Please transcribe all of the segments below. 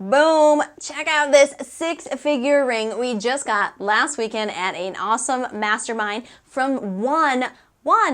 Boom! Check out this six-figure ring we just got last weekend at an awesome mastermind from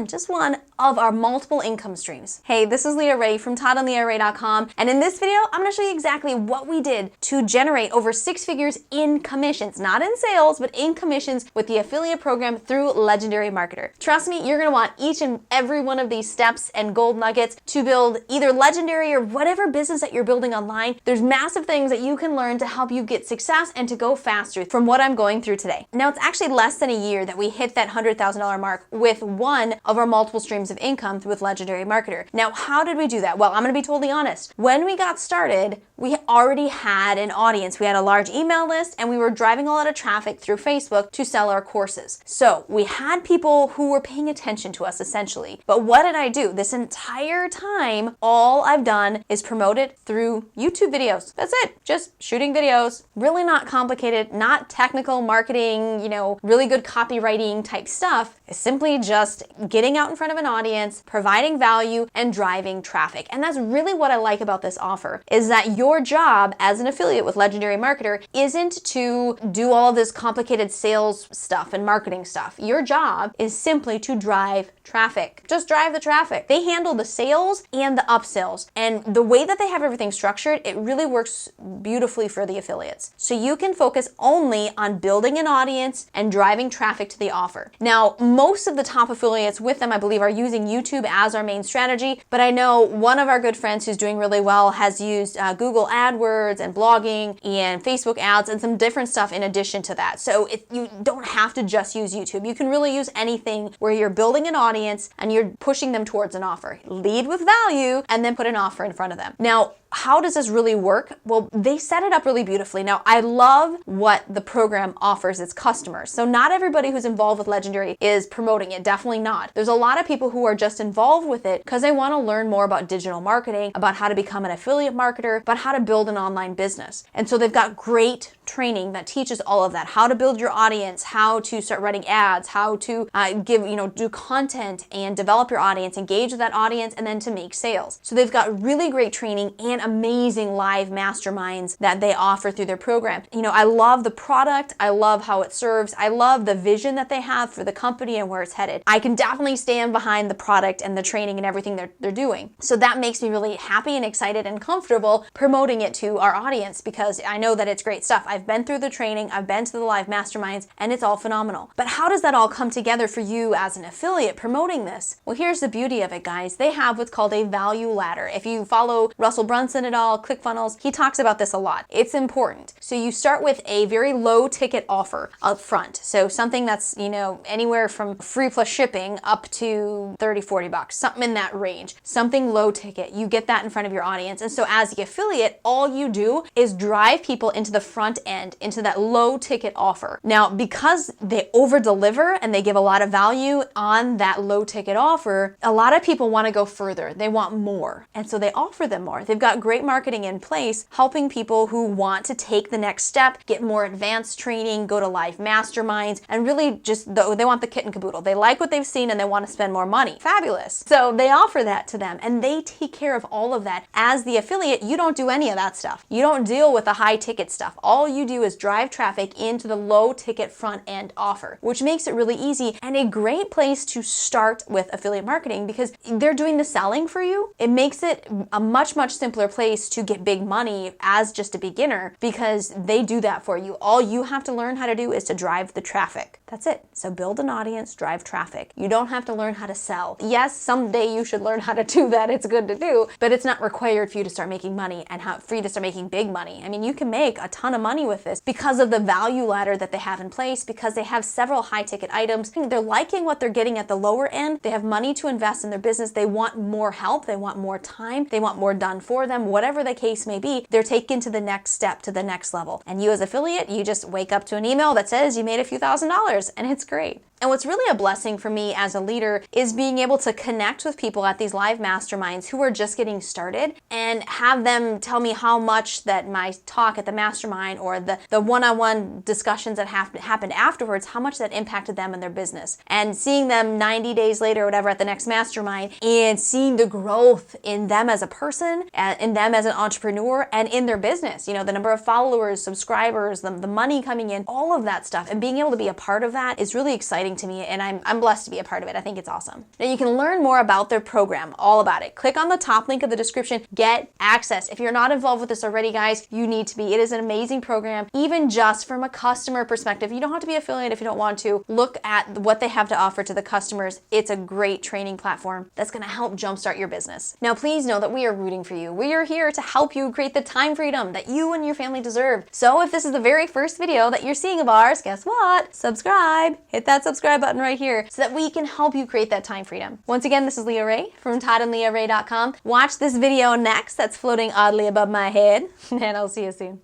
just one of our multiple income streams. Hey, this is Leah Rae from ToddandLeahRae.com, and in this video, I'm gonna show you exactly what we did to generate over 6 figures in commissions, not in sales, but in commissions with the affiliate program through Legendary Marketer. Trust me, you're gonna want each and every one of these steps and gold nuggets to build either Legendary or whatever business that you're building online. There's massive things that you can learn to help you get success and to go faster from what I'm going through today. Now, it's actually less than a year that we hit that $100,000 mark with one of our multiple streams of income with Legendary Marketer. Now, how did we do that? Well, I'm gonna be totally honest. When we got started, we already had an audience. We had a large email list and we were driving a lot of traffic through Facebook to sell our courses. So we had people who were paying attention to us essentially. But what did I do? This entire time, all I've done is promote it through YouTube videos. That's it, just shooting videos. Really not complicated, not technical marketing, really good copywriting type stuff. It's simply just getting out in front of an audience, providing value, and driving traffic. And that's really what I like about this offer, is that your job as an affiliate with Legendary Marketer isn't to do all of this complicated sales stuff and marketing stuff. Your job is simply to drive traffic. Just drive the traffic. They handle the sales and the upsells. And the way that they have everything structured, it really works beautifully for the affiliates. So you can focus only on building an audience and driving traffic to the offer. Now, most of the top affiliates with them, I believe, are using YouTube as our main strategy, but I know one of our good friends who's doing really well has used Google AdWords and blogging and Facebook ads and some different stuff in addition to that. So you don't have to just use YouTube. You can really use anything where you're building an audience and you're pushing them towards an offer. Lead with value and then put an offer in front of them. Now, how does this really work? Well, they set it up really beautifully. Now, I love what the program offers its customers. So not everybody who's involved with Legendary is promoting it, definitely not. There's a lot of people who are just involved with it because they want to learn more about digital marketing, about how to become an affiliate marketer, about how to build an online business. And so they've got great training that teaches all of that, how to build your audience, how to start writing ads, how to do content and develop your audience, engage with that audience, and then to make sales. So they've got really great training and amazing live masterminds that they offer through their program. I love the product. I love how it serves. I love the vision that they have for the company and where it's headed. I can definitely stand behind the product and the training and everything they're doing. So that makes me really happy and excited and comfortable promoting it to our audience because I know that it's great stuff. I've been through the training, I've been to the live masterminds, and it's all phenomenal. But how does that all come together for you as an affiliate promoting this? Well, here's the beauty of it, guys. They have what's called a value ladder. If you follow Russell Brunson at all, ClickFunnels, he talks about this a lot. It's important. So you start with a very low ticket offer up front. So something that's, anywhere from free plus shipping up to $30, $40, something in that range, something low ticket. You get that in front of your audience. And so as the affiliate, all you do is drive people into the front end, into that low ticket offer. Now, because they over deliver and they give a lot of value on that low ticket offer, a lot of people want to go further. They want more. And so they offer them more. They've got great marketing in place, helping people who want to take the next step, get more advanced training, go to live masterminds, and really just, they want the kit and caboodle. They like what they've seen and they want to spend more money. Fabulous. So they offer that to them and they take care of all of that. As the affiliate, you don't do any of that stuff. You don't deal with the high ticket stuff. All you do is drive traffic into the low ticket front end offer, which makes it really easy and a great place to start with affiliate marketing because they're doing the selling for you. It makes it a much, much simpler place to get big money as just a beginner because they do that for you. All you have to learn how to do is to drive the traffic. That's it. So build an audience, drive traffic. You don't have to learn how to sell. Yes, someday you should learn how to do that. It's good to do, but it's not required for you to start making money and for you to start making big money. I mean, you can make a ton of money with this because of the value ladder that they have in place, because they have several high ticket items. They're liking what they're getting at the lower end. They have money to invest in their business. They want more help. They want more time. They want more done for them. Whatever the case may be, they're taken to the next step, to the next level. And you as affiliate, you just wake up to an email that says you made a few $1,000s and it's great. And what's really a blessing for me as a leader is being able to connect with people at these live masterminds who are just getting started and have them tell me how much that my talk at the mastermind or the one-on-one discussions that happened afterwards, how much that impacted them and their business. And seeing them 90 days later or whatever at the next mastermind and seeing the growth in them as a person, in them as an entrepreneur, and in their business. You know, the number of followers, subscribers, the money coming in, all of that stuff. And being able to be a part of that is really exciting to me, and I'm blessed to be a part of it. I think it's awesome. Now you can learn more about their program, all about it. Click on the top link of the description, get access. If you're not involved with this already, guys, you need to be. It is an amazing program, even just from a customer perspective. You don't have to be affiliated if you don't want to. Look at what they have to offer to the customers. It's a great training platform that's going to help jumpstart your business. Now, please know that we are rooting for you. We are here to help you create the time freedom that you and your family deserve. So if this is the very first video that you're seeing of ours, guess what? Subscribe. Hit that subscribe button right here so that we can help you create that time freedom. Once again, this is Leah Rae from ToddandLeahRae.com. Watch this video next that's floating oddly above my head, and I'll see you soon.